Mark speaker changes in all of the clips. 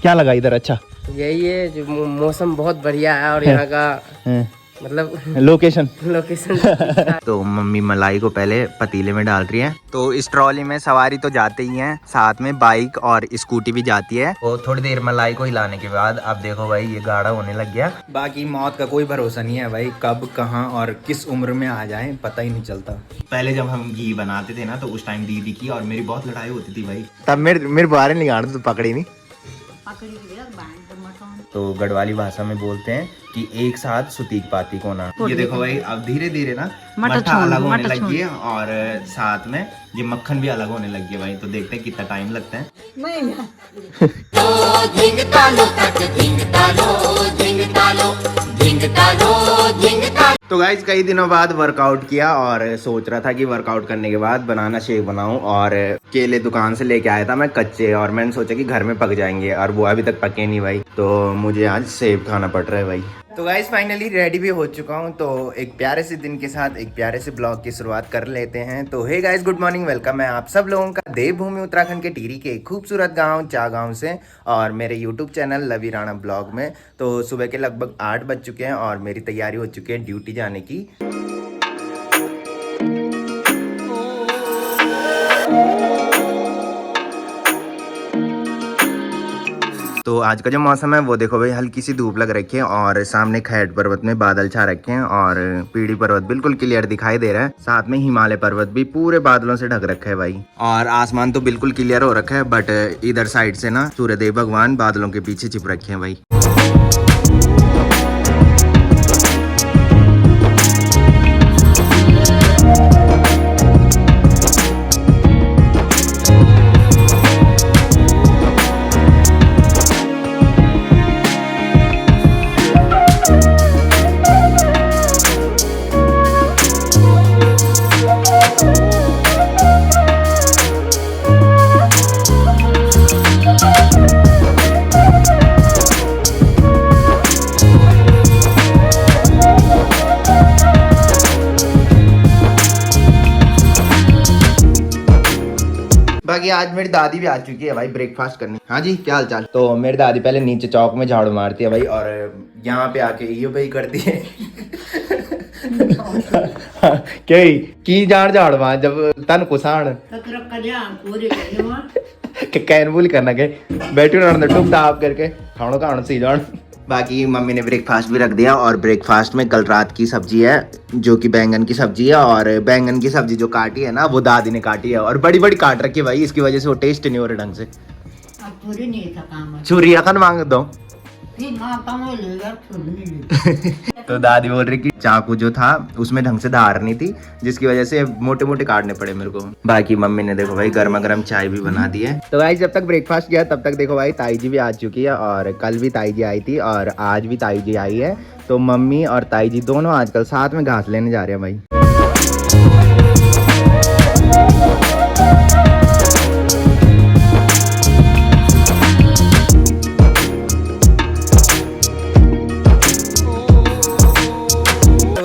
Speaker 1: क्या लगा इधर अच्छा?
Speaker 2: यही है जो मौसम बहुत बढ़िया है और यहाँ का मतलब
Speaker 1: लोकेशन
Speaker 2: लोकेशन।
Speaker 1: तो मम्मी मलाई को पहले पतीले में डाल रही है। तो इस ट्रॉली में सवारी तो जाते ही हैं, साथ में बाइक और स्कूटी भी जाती है। वो थोड़ी देर मलाई को हिलाने के बाद अब देखो भाई ये गाढ़ा होने लग गया। बाकी मौत का कोई भरोसा नहीं है भाई, कब कहाँ और किस उम्र में आ जाए पता ही नहीं चलता। पहले जब हम घी बनाते थे ना तो उस टाइम दीदी की और मेरी बहुत लड़ाई होती थी भाई, तब मेरे बारे नहीं गाड़ तो पकड़ी नहीं। तो गढ़वाली भाषा में बोलते हैं कि एक साथ सुतीक पाती को ना। ये देखो भाई अब धीरे धीरे ना मट्ठा अलग होने लगी है और साथ में ये मक्खन भी अलग होने लगी है भाई। तो देखते हैं कितना टाइम लगता है। तो गाइज कई दिनों बाद वर्कआउट किया और सोच रहा था कि वर्कआउट करने के बाद बनाना शेक बनाऊं, और केले दुकान से लेके आया था मैं कच्चे, और मैंने सोचा कि घर में पक जाएंगे और वो अभी तक पके नहीं भाई। तो मुझे आज सेब खाना पड़ रहा है भाई। तो गाइज फाइनली रेडी भी हो चुका हूँ। तो एक प्यारे से दिन के साथ एक प्यारे से ब्लॉग की शुरुआत कर लेते हैं। तो hey guys good morning, welcome है आप सब लोगों का देवभूमि उत्तराखंड के टिहरी के खूबसूरत गांव चागांव से और मेरे यूट्यूब चैनल लवी राणा ब्लॉग में। तो सुबह के लगभग 8 बज चुके हैं और मेरी तैयारी हो चुकी है ड्यूटी जाने की। तो आज का जो मौसम है वो देखो भाई, हल्की सी धूप लग रखी है और सामने खैट पर्वत में बादल छा रखे हैं और पीढ़ी पर्वत बिल्कुल क्लियर दिखाई दे रहा है। साथ में हिमालय पर्वत भी पूरे बादलों से ढक रखा है भाई, और आसमान तो बिल्कुल क्लियर हो रखा है। बट इधर साइड से ना सूर्यदेव भगवान बादलों के पीछे छिप रखे हैं भाई। बाकी आज मेरी दादी भी आ चुकी है भाई ब्रेकफास्ट करने। हाँ जी, क्या हाल चाल? तो मेरी दादी पहले नीचे चौक में झाड़ू मारती है भाई और यहाँ पे आके ये भाई करती है क्या की झाड़ वहां जब तन कुसान कैन बोल करना के बैठू ना टुक टाप करके खाणो खाणो सी जान। बाकी मम्मी ने ब्रेकफास्ट भी रख दिया और ब्रेकफास्ट में कल रात की सब्जी है जो कि बैंगन की सब्जी है, और बैंगन की सब्जी जो काटी है ना वो दादी ने काटी है और बड़ी बड़ी काट रखी है भाई, इसकी वजह से वो टेस्ट नहीं हो रहा ढंग से। छुरी अखन मांग दो तो दादी बोल रही कि चाकू जो था उसमें ढंग से धार नहीं थी, जिसकी वजह से मोटे मोटे काटने पड़े मेरे को। बाकी मम्मी ने देखो भाई गर्मा गर्म चाय भी बना दी है। तो भाई जब तक ब्रेकफास्ट किया तब तक देखो भाई ताई जी भी आ चुकी है, और कल भी ताई जी आई थी और आज भी ताई जी आई है। तो मम्मी और ताई जी दोनों आजकल साथ में घास लेने जा रहे हैं भाई।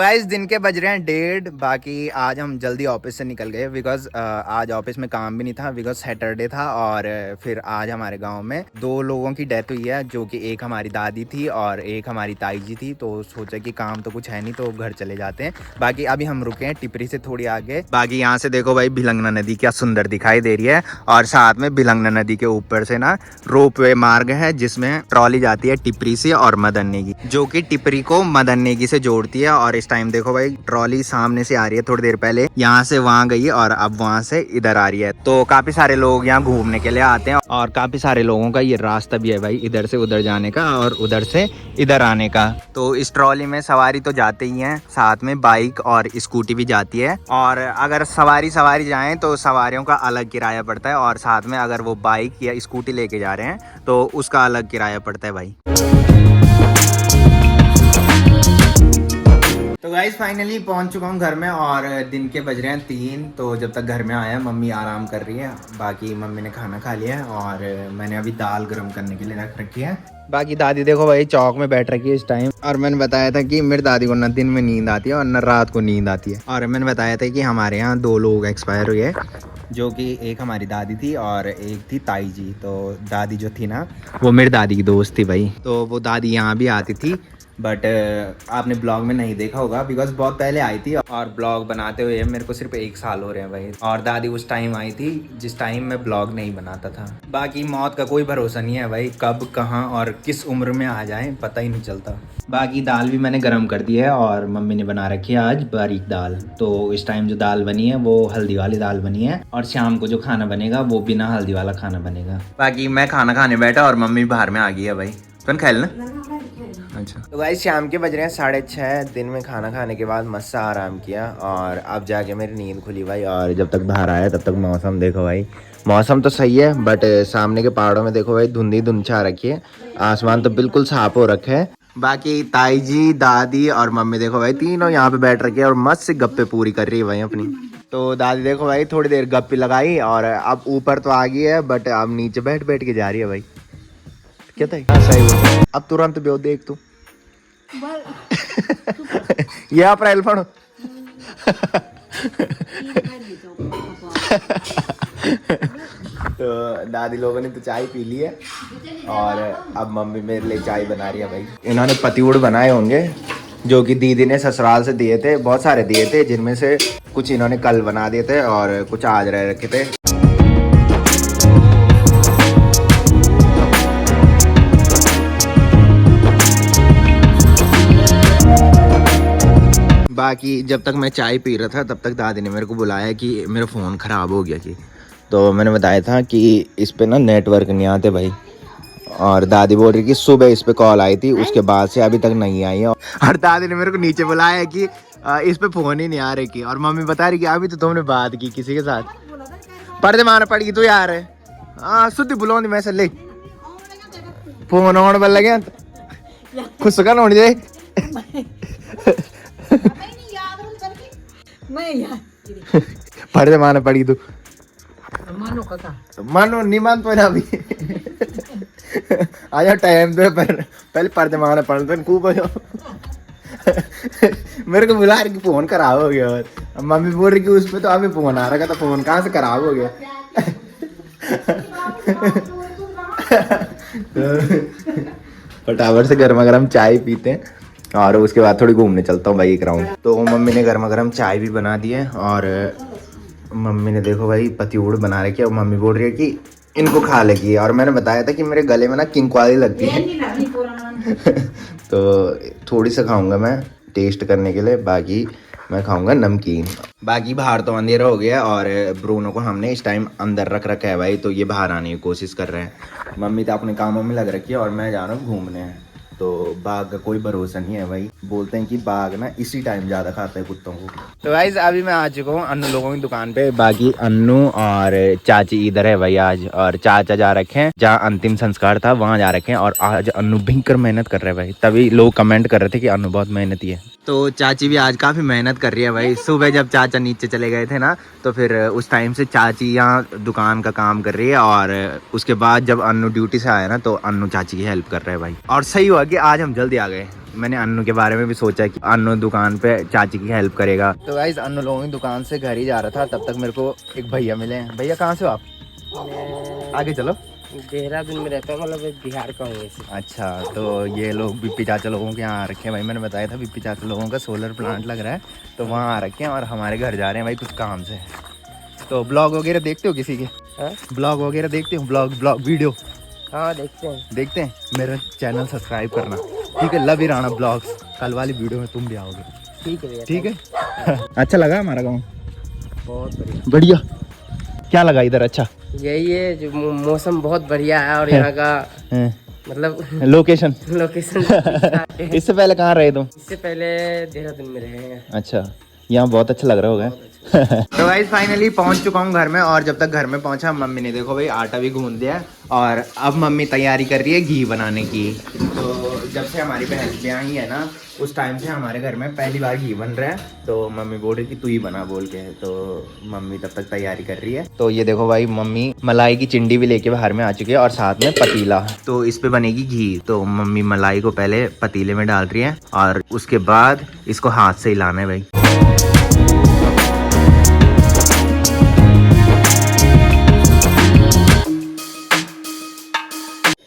Speaker 1: गाइस दिन के बज रहे हैं 1:30। बाकी आज हम जल्दी ऑफिस से निकल गए बिकॉज आज ऑफिस में काम भी नहीं था बिकॉज सैटरडे था। और फिर आज हमारे गांव में 2 लोगों की डेथ हुई है, जो कि एक हमारी दादी थी और एक हमारी ताई जी थी। तो सोचा कि काम तो कुछ है नहीं तो घर चले जाते हैं। बाकी अभी हम रुके हैं टिपरी से थोड़ी आगे। बाकी यहाँ से देखो भाई भिलंगना नदी क्या सुंदर दिखाई दे रही है, और साथ में भिलंगना नदी के ऊपर से ना रोपवे मार्ग है जिसमें ट्रॉली जाती है टिपरी से और मदन नेगी, जो कि टिपरी को मदन नेगी से जोड़ती है। और इस टाइम देखो भाई ट्रॉली सामने से आ रही है, थोड़ी देर पहले यहाँ से वहां गई और अब वहां से इधर आ रही है। तो काफी सारे लोग यहाँ घूमने के लिए आते हैं और काफी सारे लोगों का ये रास्ता भी है भाई, इधर से उधर जाने का और उधर से इधर आने का। तो इस ट्रॉली में सवारी तो जाते ही हैं, साथ में बाइक और स्कूटी भी जाती है। और अगर सवारी जाएं तो सवारियों का अलग किराया पड़ता है, और साथ में अगर वो बाइक या स्कूटी लेके जा रहे हैं तो उसका अलग किराया पड़ता है भाई। तो गाइस फाइनली पहुंच चुका हूं घर में और दिन के बज रहे हैं 3। तो जब तक घर में आया मम्मी आराम कर रही है। बाकी मम्मी ने खाना खा लिया है और मैंने अभी दाल गर्म करने के लिए रख रखी है। बाकी दादी देखो भाई चौक में बैठ रखी है इस टाइम, और मैंने बताया था कि मेरी दादी को न दिन में नींद आती है और न रात को नींद आती है। और मैंने बताया था कि हमारे यहाँ 2 लोग एक्सपायर हुए हैं जो कि एक हमारी दादी थी और एक थी ताई जी। तो दादी जो थी ना वो मेरी दादी की दोस्त थी भाई। तो वो दादी यहाँ भी आती थी, बट आपने ब्लॉग में नहीं देखा होगा बिकॉज बहुत पहले आई थी और ब्लॉग बनाते हुए मेरे को सिर्फ 1 साल हो रहे हैं भाई। और दादी उस टाइम आई थी जिस टाइम मैं ब्लॉग नहीं बनाता था। बाकी मौत का कोई भरोसा नहीं है भाई, कब कहाँ और किस उम्र में आ जाए पता ही नहीं चलता। बाकी दाल भी मैंने गर्म कर दी है और मम्मी ने बना रखी है आज बारीक दाल। तो इस टाइम जो दाल बनी है वो हल्दी वाली दाल बनी है और शाम को जो खाना बनेगा वो बिना हल्दी वाला खाना बनेगा। बाकी मैं खाना खाने बैठा और मम्मी बाहर में आ गई है भाई। तुम खेलना। अच्छा तो भाई शाम के बज रहे हैं 6:30। दिन में खाना खाने के बाद मस्त आराम किया और अब जाके मेरी नींद खुली भाई। और जब तक बाहर आया तब तक मौसम देखो भाई, मौसम तो सही है बट सामने के पहाड़ों में देखो भाई धुंधी धुंध छा रखी है, आसमान तो बिल्कुल साफ हो रखा है। बाकी ताई जी, दादी और मम्मी देखो भाई तीनों यहाँ पे बैठ रखे हैं और मस्त से गप्पे पूरी कर रही है भाई अपनी। तो दादी देखो भाई थोड़ी देर गप्पे लगाई और अब ऊपर तो आ गई है बट अब नीचे बैठ बैठ के जा रही है भाई। क्या था सही बोल, अब तुरंत बेव देख तू ये अप्रैल फण तो दादी लोगों ने तो चाय पी ली है और अब मम्मी मेरे लिए चाय बना रही है भाई। इन्होंने पतिउड़ बनाए होंगे जो कि दीदी ने ससुराल से दिए थे, बहुत सारे दिए थे जिनमें से कुछ इन्होंने कल बना दिए थे और कुछ आज रह रखे थे। बाकी जब तक मैं चाय पी रहा था तब तक दादी ने मेरे को बुलाया कि मेरा फ़ोन ख़राब हो गया कि, तो मैंने बताया था कि इस पे ना नेटवर्क नहीं आते भाई। और दादी बोल रही कि सुबह इस पे कॉल आई थी उसके बाद से अभी तक नहीं आई है। और दादी ने मेरे को नीचे बुलाया कि इस पे फ़ोन ही नहीं आ रही की। और मम्मी बता रही कि अभी तो तुमने बात की किसी के साथ, पर्दे मारना पड़ेगी तू यार। हाँ सुधी बुलाऊंगी मैं ले फोन आने वाला लगे खुश का होने जाए पर्दे मारना पड़ी तू मानो नहीं मान तो ना अभी आजा टाइम पे पर पहले पर्दे मारना पड़ता है खूब मेरे को बुला रही कि फोन खराब हो गया और मम्मी बोल रही कि उस पे तो अभी फोन आ रहा था, फोन कहाँ से खराब हो गया। फटाफट से गर्मा गर्म चाय पीते हैं और उसके बाद थोड़ी घूमने चलता हूँ भाई एक राउंड। तो मम्मी ने गर्मा गर्म चाय भी बना दी है और मम्मी ने देखो भाई पतिउड़ बना रखी है और मम्मी बोल रही है कि इनको खा लेगी। और मैंने बताया था कि मेरे गले में ना किंकवाली लगती है तो थोड़ी सा खाऊंगा मैं टेस्ट करने के लिए, बाकी मैं खाऊंगा नमकीन। बाकी बाहर तो अंधेरा हो गया और ब्रूनो को हमने इस टाइम अंदर रख रखा है भाई, तो ये बाहर आने की कोशिश कर रहे हैं। मम्मी तो अपने कामों में लग रखी है और मैं जा रहा हूँ घूमने। तो बाघ का कोई भरोसा नहीं है भाई, बोलते हैं कि बाघ ना इसी टाइम ज़्यादा खाता है कुत्तों को। तो गाइस अभी मैं आ चुका हूँ अन्नू लोगों की दुकान पे। बाकी अन्नू और चाची इधर है भाई आज, और चाचा जा रखे हैं जहाँ अंतिम संस्कार था वहाँ जा रखे हैं। और आज अन्नू भयंकर मेहनत कर रहे हैं भाई, तभी लोग कमेंट कर रहे थे कि अन्नू बहुत मेहनती है। तो चाची भी आज काफ़ी मेहनत कर रही है भाई। सुबह जब चाचा नीचे चले गए थे ना तो फिर उस टाइम से चाची यहाँ दुकान का काम कर रही है और उसके बाद जब अन्नू ड्यूटी से आया ना तो अन्नू चाची की हेल्प कर रहे हैं भाई। और सही हुआ कि आज हम जल्दी आ गए। मैंने अन्नू के बारे में भी सोचा कि अन्नू दुकान पे चाची की हेल्प करेगा। तो गाइस अन्नू लोगों की दुकान से घर ही जा रहा था, तब तक मेरे को एक भैया मिले। भैया कहाँ से हो आप? आगे चलो।
Speaker 2: देहरादून में रहता हूँ, मतलब बिहार का हूँ।
Speaker 1: अच्छा तो ये लोग बिप्पी चाचा लोगों के यहाँ आ रखे हैं भाई। मैंने बताया था बिप्पी चाचा लोगों का सोलर प्लांट लग रहा है तो वहाँ आ रखे हैं और हमारे घर जा रहे हैं भाई कुछ काम से। तो ब्लॉग वगैरह देखते हो किसी के? ब्लॉग वगैरह देखते हो? Blog video?
Speaker 2: हाँ देखते हैं।
Speaker 1: मेरा चैनल सब्सक्राइब करना, ठीक है? Love Rana blogs. कल वाली वीडियो में तुम भी आओगे,
Speaker 2: ठीक है?
Speaker 1: ठीक है। अच्छा लगा हमारा गाँव?
Speaker 2: बहुत
Speaker 1: बढ़िया। क्या लगा इधर अच्छा?
Speaker 2: यही है जो मौसम बहुत बढ़िया है और यहाँ का मतलब
Speaker 1: लोकेशन इससे पहले कहाँ रहे तुम?
Speaker 2: इससे पहले देहरादून में रहे हैं।
Speaker 1: अच्छा, यहाँ बहुत अच्छा लग रहा होगा। तो गाइस फाइनली पहुंच चुका हूँ घर में। और जब तक घर में पहुंचा मम्मी ने देखो भाई आटा भी गूंद दिया और अब मम्मी तैयारी कर रही है घी बनाने की। तो जब से हमारी बहन ब्याही है ना उस टाइम से हमारे घर में पहली बार घी बन रहा है। तो मम्मी बोल रही कि तू ही बना बोल के, तो मम्मी तब तक तैयारी कर रही है। तो ये देखो भाई मम्मी मलाई की चिंडी भी लेके बाहर में आ चुकी है और साथ में पतीला, तो इस पे बनेगी घी। तो मम्मी मलाई को पहले पतीले में डाल रही है और उसके बाद इसको हाथ से हिलाना है भाई।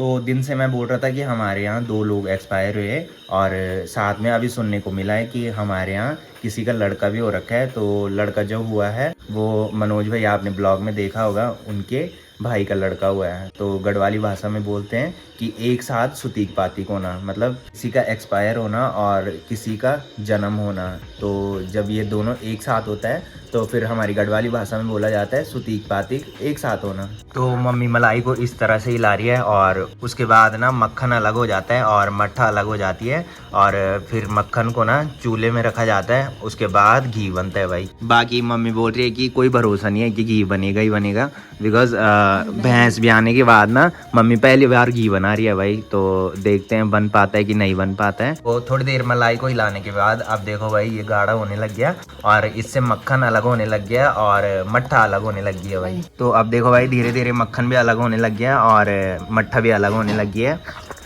Speaker 1: तो दिन से मैं बोल रहा था कि हमारे यहाँ 2 लोग एक्सपायर हुए और साथ में अभी सुनने को मिला है कि हमारे यहाँ किसी का लड़का भी हो रखा है। तो लड़का जो हुआ है वो मनोज भाई आपने ब्लॉग में देखा होगा, उनके भाई का लड़का हुआ है। तो गढ़वाली भाषा में बोलते हैं कि एक साथ सुतीक पातीक होना, मतलब किसी का एक्सपायर होना और किसी का जन्म होना। तो जब ये दोनों एक साथ होता है तो फिर हमारी गढ़वाली भाषा में बोला जाता है सुतीक पातीक एक साथ होना। तो मम्मी मलाई को इस तरह से हिला रही है और उसके बाद ना मक्खन अलग हो जाता है और मट्ठा अलग हो जाती है और फिर मक्खन को ना चूल्हे में रखा जाता है, उसके बाद घी बनता है भाई। बाकी मम्मी बोल रही है कि कोई भरोसा नहीं है कि घी बनेगा ही बनेगा, बिकॉज भैंस भी आने के बाद ना मम्मी पहली बार घी बना रही है भाई। तो देखते हैं बन पाता है कि नहीं बन पाता है। वो थोड़ी देर मलाई को हिलाने के बाद अब देखो भाई ये गाढ़ा होने लग गया और इससे मक्खन अलग होने लग गया और मट्ठा अलग होने लग गया भाई। तो अब देखो भाई धीरे धीरे मक्खन भी अलग होने लग गया और मट्ठा भी अलग होने लग गया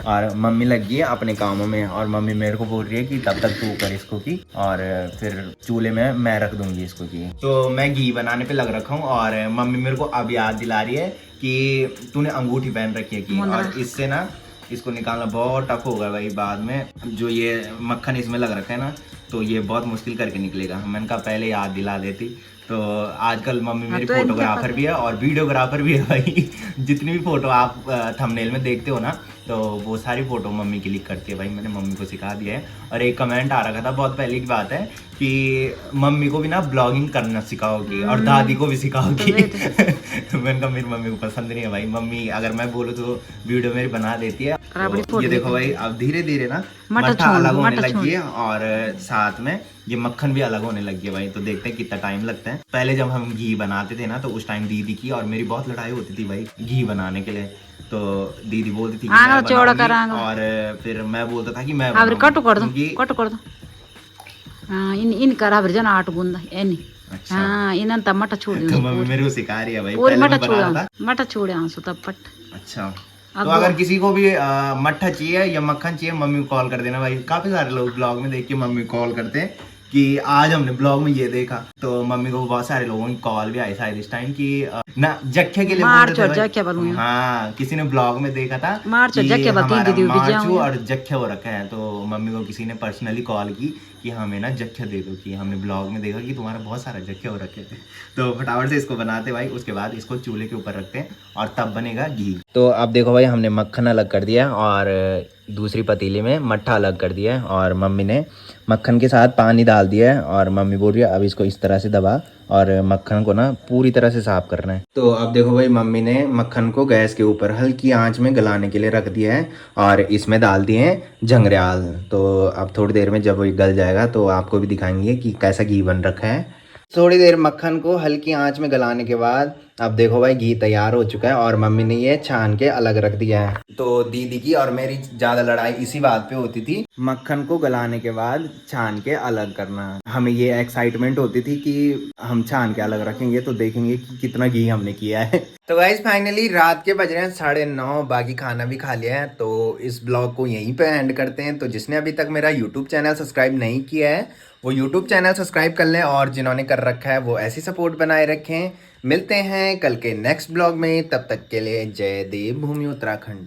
Speaker 1: और मम्मी लग गई है अपने कामों में। और मम्मी मेरे को बोल रही है कि तब तक तू कर इसको की और फिर चूल्हे में मैं रख दूंगी इसको की। तो मैं घी बनाने पे लग रखा हूँ और मम्मी मेरे को अब याद दिला रही है कि तूने अंगूठी पहन रखी है की, और इससे ना इसको निकालना बहुत टफ होगा भाई बाद में। जो ये मक्खन इसमें लग रखा है ना तो ये बहुत मुश्किल करके निकलेगा। मैंने कहा पहले याद दिला देती। तो आजकल मम्मी मेरी फोटोग्राफर भी है और वीडियोग्राफर भी है भाई। जितनी भी फोटो आप थंबनेल में देखते हो ना तो वो सारी फोटो मम्मी क्लिक करती है भाई। मैंने मम्मी को सिखा दिया है। और एक कमेंट आ रखा था बहुत पहले की बात है कि मम्मी को भी ना ब्लॉगिंग करना सिखाओगी और दादी को भी सिखाओगी। मैंने कहा मेरी मम्मी को पसंद नहीं है भाई। मम्मी अगर मैं बोलूँ तो वीडियो मेरी बना देती है। तो ये देखो भाई अब धीरे धीरे ना मट्ठा अलग होने लगी है और साथ में ये मक्खन भी अलग होने लग गया भाई। तो देखते हैं कितना टाइम लगता है। पहले जब हम घी बनाते थे ना तो उस टाइम दीदी की और मेरी बहुत लड़ाई होती थी भाई घी बनाने के लिए। तो दीदी बोलती थी कि मैं बनाऊंगी और फिर मैं बोलता था कि मैं
Speaker 3: कट कर दो इन कराबर जन आट गुंदा एनी
Speaker 1: अच्छा
Speaker 3: इनंत मट छोड़ी
Speaker 1: तो मम्मी मेरे को सिखा रही है भाई।
Speaker 3: पूरी
Speaker 1: पहले
Speaker 3: मट
Speaker 1: मैं बनाता था।
Speaker 3: छोड़ा मट छोड़े आंसू तब पट।
Speaker 1: अच्छा तो अगर किसी को भी मट्ठा चाहिए या मक्खन चाहिए मम्मी को कॉल कर देना भाई। काफी सारे लोग ब्लॉग में देख के मम्मी को कॉल करते हैं कि आज हमने ब्लॉग में ये देखा। तो मम्मी को बहुत सारे लोगों की कॉल भी आई शायद इस टाइम कि ना जख्या के लिए हाँ किसी ने ब्लॉग में देखा था कि मार्चू और जख्या हो रखा है। तो मम्मी को किसी ने पर्सनली कॉल की कि हमें ना जख्या दे दो कि हमने ब्लॉग में देखा कि तुम्हारा बहुत सारा जख्या हो रखे थे। तो फटाफट से इसको बनाते भाई। उसके बाद इसको चूल्हे के ऊपर रखते हैं और तब बनेगा घी। तो अब देखो भाई हमने मक्खन अलग कर दिया और दूसरी पतीली में मट्ठा अलग कर दिया है और मम्मी ने मक्खन के साथ पानी डाल दिया है और मम्मी बोल रही है अब इसको इस तरह से दबा और मक्खन को ना पूरी तरह से साफ करना है। तो अब देखो भाई मम्मी ने मक्खन को गैस के ऊपर हल्की आंच में गलाने के लिए रख दिया है और इसमें डाल दिए हैं जंगरेआल। तो अब थोड़ी देर में जब वो गल जाएगा तो आपको भी दिखाएंगे कि कैसा घी बन रखा है। थोड़ी देर मक्खन को हल्की आंच में गलाने के बाद अब देखो भाई घी तैयार हो चुका है और मम्मी ने ये छान के अलग रख दिया है। तो दीदी की और मेरी ज्यादा लड़ाई इसी बात पे होती थी, मक्खन को गलाने के बाद छान के अलग करना। हमें ये एक्साइटमेंट होती थी कि हम छान के अलग रखेंगे तो देखेंगे कि कितना घी हमने किया है। तो गाइस फाइनली रात के बज रहे हैं 9:30, बाकी खाना भी खा लिया है। तो इस ब्लॉग को यहीं पे एंड करते हैं। तो जिसने अभी तक मेरा यूट्यूब चैनल सब्सक्राइब नहीं किया है वो यूट्यूब चैनल सब्सक्राइब कर लें और जिन्होंने कर रखा है वो ऐसी सपोर्ट बनाए रखें। मिलते हैं कल के नेक्स्ट ब्लॉग में, तब तक के लिए जय देव भूमि उत्तराखंड।